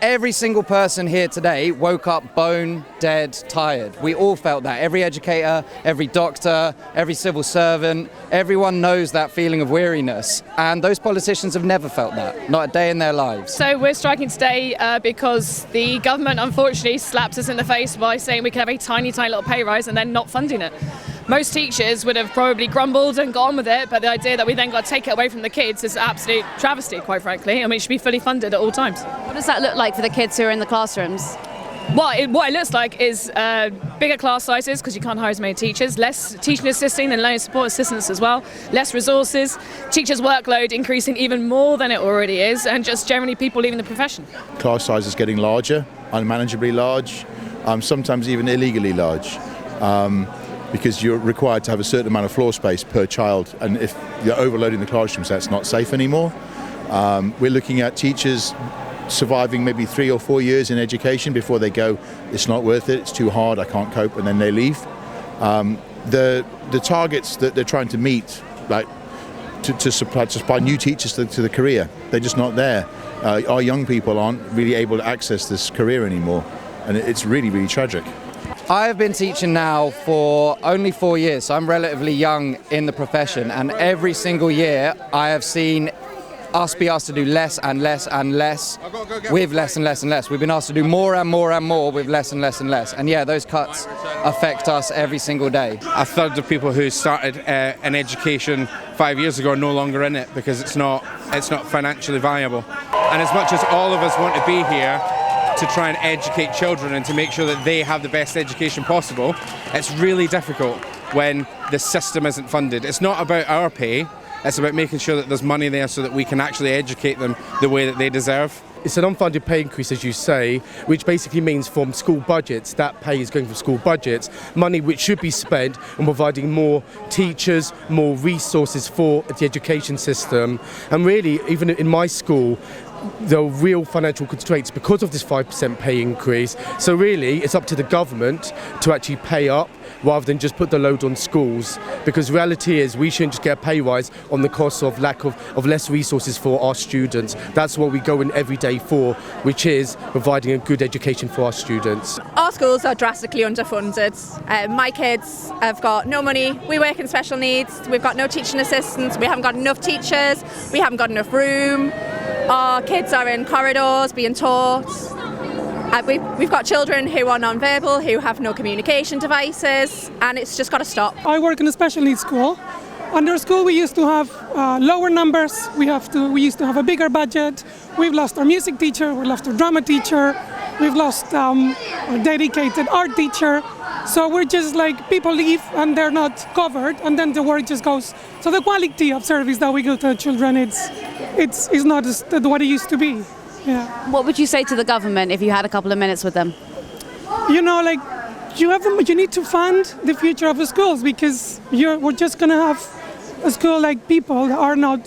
Every single person here today woke up bone dead tired. We all felt that. Every educator, every doctor, every civil servant, everyone knows that feeling of weariness. And those politicians have never felt that, not a day in their lives. So we're striking today because the government unfortunately slaps us in the face by saying we can have a tiny little pay rise and then not funding it. Most teachers would have probably grumbled and gone with it, but the idea that we then got to take it away from the kids is an absolute travesty, quite frankly. I mean, it should be fully funded at all times. What does that look like for the kids who are in the classrooms? What it looks like is bigger class sizes because you can't hire as many teachers, less teaching assisting and learning support assistants as well, less resources, teachers' workload increasing even more than it already is, and just generally people leaving the profession. Class sizes getting larger, unmanageably large, sometimes even illegally large. Because you're required to have a certain amount of floor space per child, and if you're overloading the classrooms, that's not safe anymore. We're looking at teachers surviving maybe 3 or 4 years in education before they go, it's not worth it, it's too hard, I can't cope, and then they leave. The targets that they're trying to meet, like to supply new teachers to the career, they're just not there. Our young people aren't really able to access this career anymore, and it's really, really tragic. I have been teaching now for only 4 years, so I'm relatively young in the profession, and every single year I have seen us be asked to do less and less and less with less and less and less. We've been asked to do more and more and more with less and less and less. And yeah, those cuts affect us every single day. A third of people who started in education 5 years ago are no longer in it because it's not financially viable. And as much as all of us want to be here to try and educate children and to make sure that they have the best education possible, it's really difficult when the system isn't funded. It's not about our pay, it's about making sure that there's money there so that we can actually educate them the way that they deserve. It's an unfunded pay increase, as you say, which basically means from school budgets, that pay is going from school budgets, money which should be spent on providing more teachers, more resources for the education system. And really, even in my school, there are real financial constraints because of this 5% pay increase. So really, it's up to the government to actually pay up rather than just put the load on schools, because reality is we shouldn't just get a pay rise on the cost of lack of less resources for our students. That's what we go in every day for, which is providing a good education for our students. Our schools are drastically underfunded. My kids have got no money. We work in special needs. We've got no teaching assistants. We haven't got enough teachers. We haven't got enough room. Our kids are in corridors being taught. We've got children who are non-verbal, who have no communication devices, and it's just got to stop. I work in a special needs school. Under school we used to have lower numbers, we used to have a bigger budget. We've lost our music teacher, we've lost our drama teacher, we've lost our dedicated art teacher. So we're just like, people leave and they're not covered, and then the work just goes. So the quality of service that we give to the children, it's not what it used to be. Yeah. What would you say to the government if you had a couple of minutes with them? You know, like, you need to fund the future of the schools, because we're just going to have a school like people that are not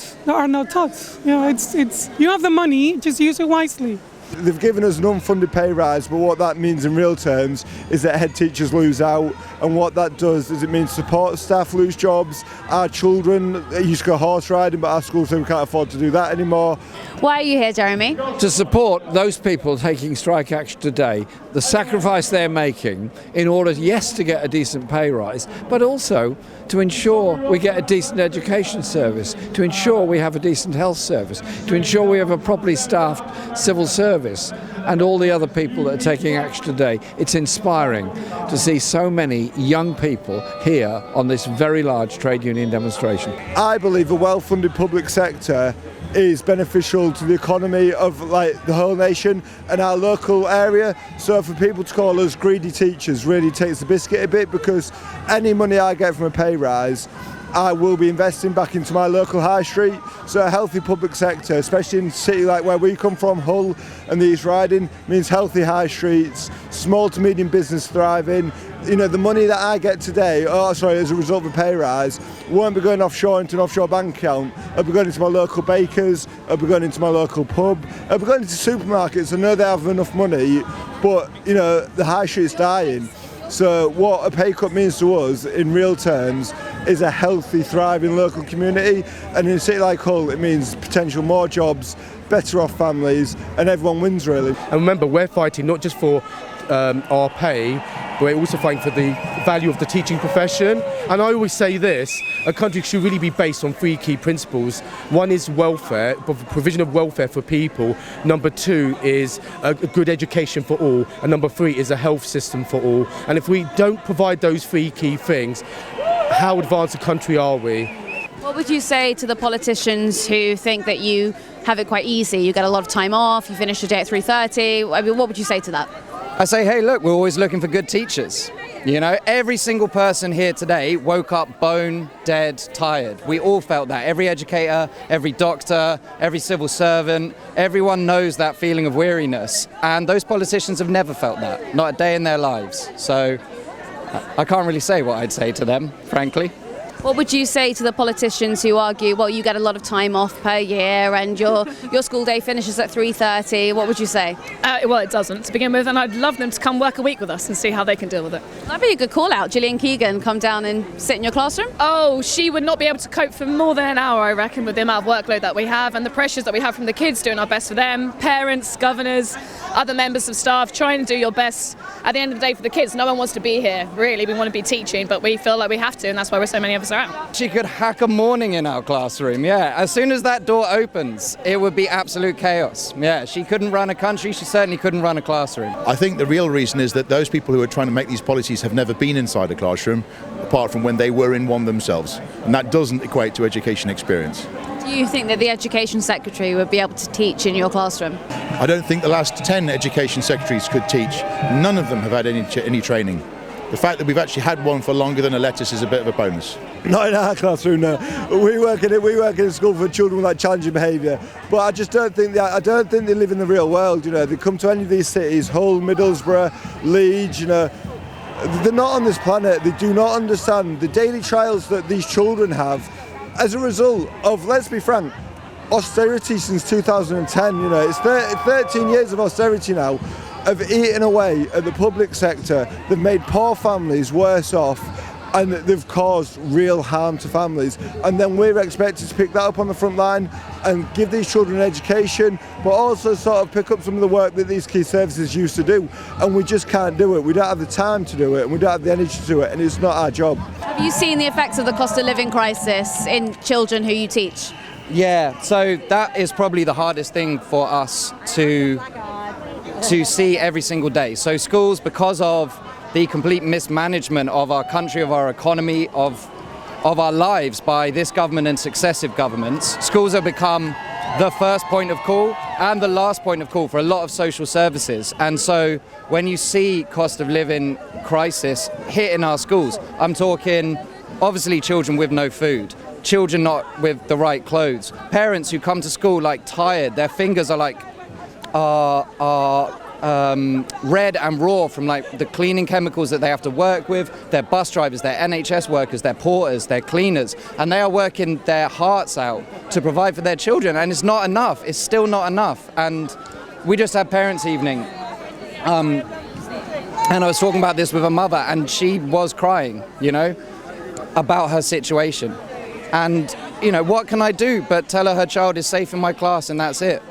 taught. You know, it's you have the money, just use it wisely. They've given us an unfunded pay rise, but what that means in real terms is that head teachers lose out, and what that does is it means support staff lose jobs. Our children used to go horse riding, but our schools say we can't afford to do that anymore. Why are you here, Jeremy? To support those people taking strike action today, the sacrifice they're making in order, yes, to get a decent pay rise, but also to ensure we get a decent education service, to ensure we have a decent health service, to ensure we have a properly staffed civil service, and all the other people that are taking action today. It's inspiring to see so many young people here on this very large trade union demonstration. I believe a well-funded public sector is beneficial to the economy of the whole nation and our local area. So for people to call us greedy teachers really takes the biscuit a bit, because any money I get from a pay rise, I will be investing back into my local high street. So a healthy public sector, especially in a city like where we come from, Hull and the East Riding, means healthy high streets, small to medium business thriving. You know, the money that I get today, as a result of a pay rise, won't be going offshore into an offshore bank account. It'll be going into my local bakers, it'll be going into my local pub, it'll be going into supermarkets. I know they have enough money, but, you know, the high street's dying. So what a pay cut means to us in real terms is a healthy, thriving local community. And in a city like Hull, it means potential more jobs, better off families, and everyone wins really. And remember, we're fighting not just for our pay, but we're also fighting for the value of the teaching profession. And I always say this, a country should really be based on three key principles. One is welfare, provision of welfare for people. Number two is a good education for all. And number three is a health system for all. And if we don't provide those three key things, how advanced a country are we? What would you say to the politicians who think that you have it quite easy? You get a lot of time off, you finish your day at 3:30. I mean, what would you say to that? I say, hey, look, we're always looking for good teachers. You know, every single person here today woke up bone dead tired. We all felt that. Every educator, every doctor, every civil servant, everyone knows that feeling of weariness. And those politicians have never felt that, not a day in their lives. So I can't really say what I'd say to them, frankly. What would you say to the politicians who argue, well, you get a lot of time off per year and your school day finishes at 3:30? What would you say? Well, it doesn't to begin with, and I'd love them to come work a week with us and see how they can deal with it. That'd be a good call out. Gillian Keegan, come down and sit in your classroom? Oh, she would not be able to cope for more than an hour, I reckon, with the amount of workload that we have and the pressures that we have from the kids doing our best for them, parents, governors, other members of staff, trying to do your best at the end of the day for the kids. No one wants to be here, really. We want to be teaching, but we feel like we have to, and that's why we're so many of us around. She could hack a morning in our classroom, yeah. As soon as that door opens, it would be absolute chaos. Yeah, she couldn't run a country, she certainly couldn't run a classroom. I think the real reason is that those people who are trying to make these policies have never been inside a classroom, apart from when they were in one themselves. And that doesn't equate to education experience. Do you think that the Education Secretary would be able to teach in your classroom? I don't think the last 10 education secretaries could teach. None of them have had any training. The fact that we've actually had one for longer than a lettuce is a bit of a bonus. Not in our classroom, no. We work in a school for children with like challenging behaviour, but I just don't think they live in the real world. You know, they come to any of these cities, Hull, Middlesbrough, Leeds. You know, they're not on this planet. They do not understand the daily trials that these children have as a result of, let's be frank, austerity since 2010. You know, it's 13 years of austerity now, of eating away at the public sector. They've made poor families worse off, and they've caused real harm to families. And then we're expected to pick that up on the front line and give these children an education, but also sort of pick up some of the work that these key services used to do. And we just can't do it. We don't have the time to do it, and we don't have the energy to do it, and it's not our job. Have you seen the effects of the cost of living crisis in children who you teach? Yeah, so that is probably the hardest thing for us to see every single day. So schools, because of the complete mismanagement of our country, of our economy, of our lives by this government and successive governments, schools have become the first point of call and the last point of call for a lot of social services. And so when you see cost of living crisis hitting our schools, I'm talking obviously children with no food, children not with the right clothes, parents who come to school like tired, their fingers are like red and raw from like the cleaning chemicals that they have to work with. They're bus drivers, they're NHS workers, they're porters, they're cleaners, and they are working their hearts out to provide for their children, and it's not enough. It's still not enough. And we just had parents' evening, and I was talking about this with a mother, and she was crying, you know, about her situation. And, you know, what can I do but tell her child is safe in my class, and that's it?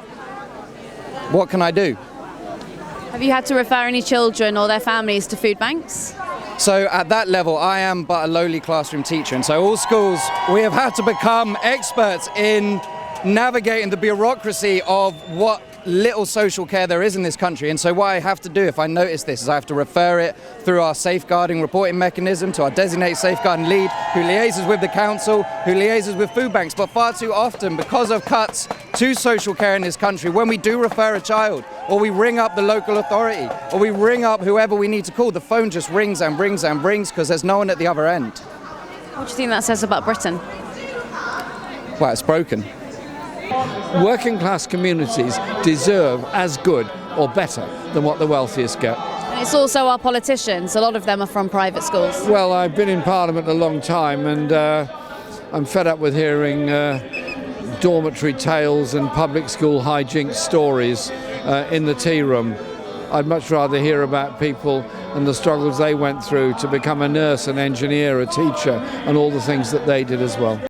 What can I do? Have you had to refer any children or their families to food banks? So at that level, I am but a lowly classroom teacher. And so all schools, we have had to become experts in navigating the bureaucracy of what little social care there is in this country. And so what I have to do if I notice this is I have to refer it through our safeguarding reporting mechanism to our designated safeguarding lead, who liaises with the council, who liaises with food banks. But far too often, because of cuts to social care in this country, when we do refer a child, or we ring up the local authority, or we ring up whoever we need to call, the phone just rings and rings and rings because there's no one at the other end. What do you think that says about Britain? Well, it's broken. Working class communities deserve as good or better than what the wealthiest get. And it's also our politicians. A lot of them are from private schools. Well, I've been in Parliament a long time, and I'm fed up with hearing dormitory tales and public school hijinks stories in the tea room. I'd much rather hear about people and the struggles they went through to become a nurse, an engineer, a teacher, and all the things that they did as well.